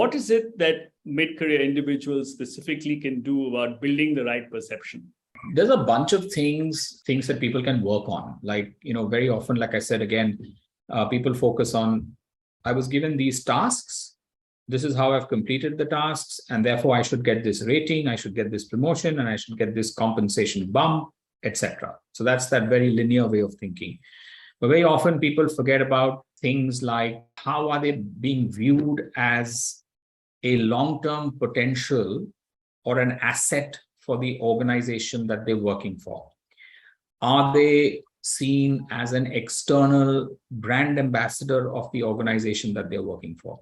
what is it that mid-career individuals specifically can do about building the right perception? There's a bunch of things that people can work on. Like, very often, like I said, again, people focus on, I was given these tasks. This is how I've completed the tasks. And therefore I should get this rating, I should get this promotion, and I should get this compensation bump, etc. So that's that very linear way of thinking. But very often people forget about things like how are they being viewed as a long-term potential or an asset for the organization that they're working for? Are they seen as an external brand ambassador of the organization that they're working for?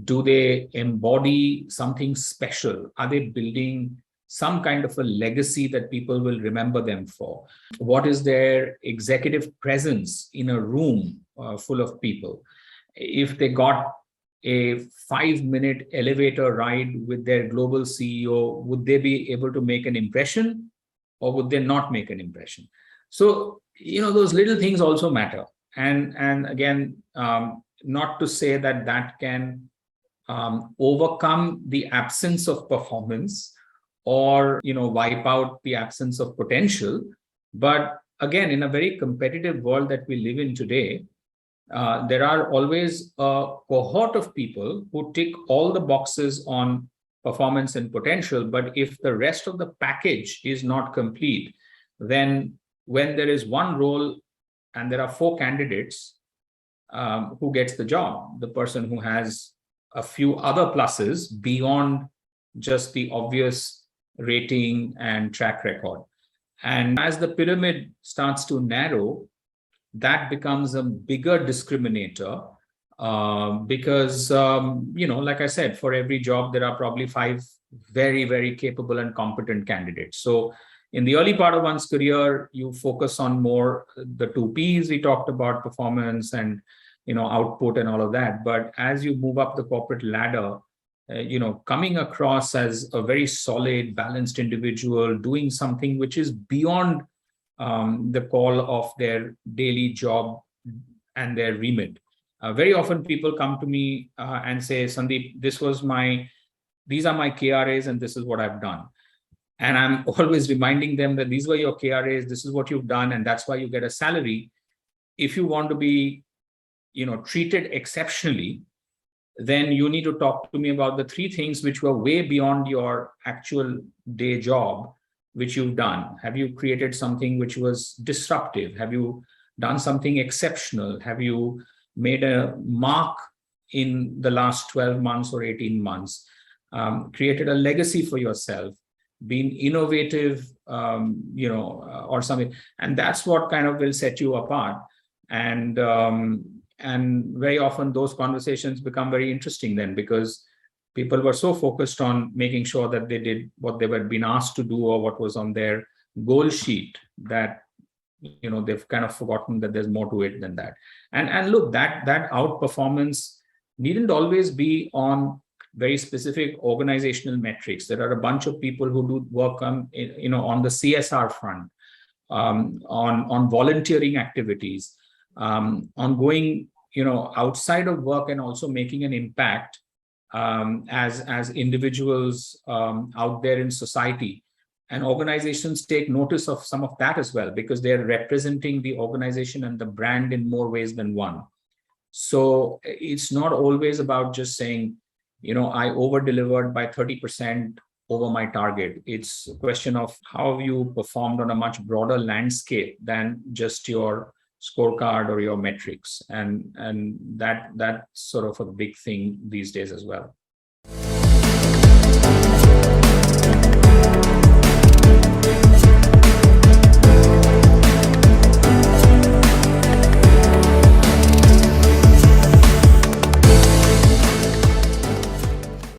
Do they embody something special? Are they building some kind of a legacy that people will remember them for? What is their executive presence in a room full of people? If they got a 5-minute elevator ride with their global CEO, would they be able to make an impression, or would they not make an impression? So, those little things also matter. And again, not to say that can overcome the absence of performance or, wipe out the absence of potential. But again, in a very competitive world that we live in today, there are always a cohort of people who tick all the boxes on performance and potential. But if the rest of the package is not complete, then when there is one role and there are 4 candidates, who gets the job? The person who has a few other pluses beyond just the obvious rating and track record. And as the pyramid starts to narrow, that becomes a bigger discriminator, because, like I said, for every job, there are probably 5 very, very capable and competent candidates. So in the early part of one's career, you focus on more the 2 Ps we talked about, performance and, output and all of that. But as you move up the corporate ladder, coming across as a very solid, balanced individual, doing something which is beyond the call of their daily job and their remit. Very often people come to me and say, Sandeep, these are my KRAs and this is what I've done. And I'm always reminding them that these were your KRAs, this is what you've done, and that's why you get a salary. If you want to be, treated exceptionally, then you need to talk to me about the 3 things which were way beyond your actual day job, which you've done. Have you created something which was disruptive? Have you done something exceptional? Have you made a mark in the last 12 months or 18 months? Created a legacy for yourself, been innovative, or something. And that's what kind of will set you apart. And very often those conversations become very interesting then, because people were so focused on making sure that they did what they were being asked to do or what was on their goal sheet that, they've kind of forgotten that there's more to it than that. And look, that outperformance needn't always be on very specific organizational metrics. There are a bunch of people who do work on, on the CSR front, on volunteering activities, on going, outside of work and also making an impact as individuals out there in society. And organizations take notice of some of that as well, because they're representing the organization and the brand in more ways than one. So it's not always about just saying, I over-delivered by 30% over my target. It's a question of how you performed on a much broader landscape than just your scorecard or your metrics. And that's sort of a big thing these days as well.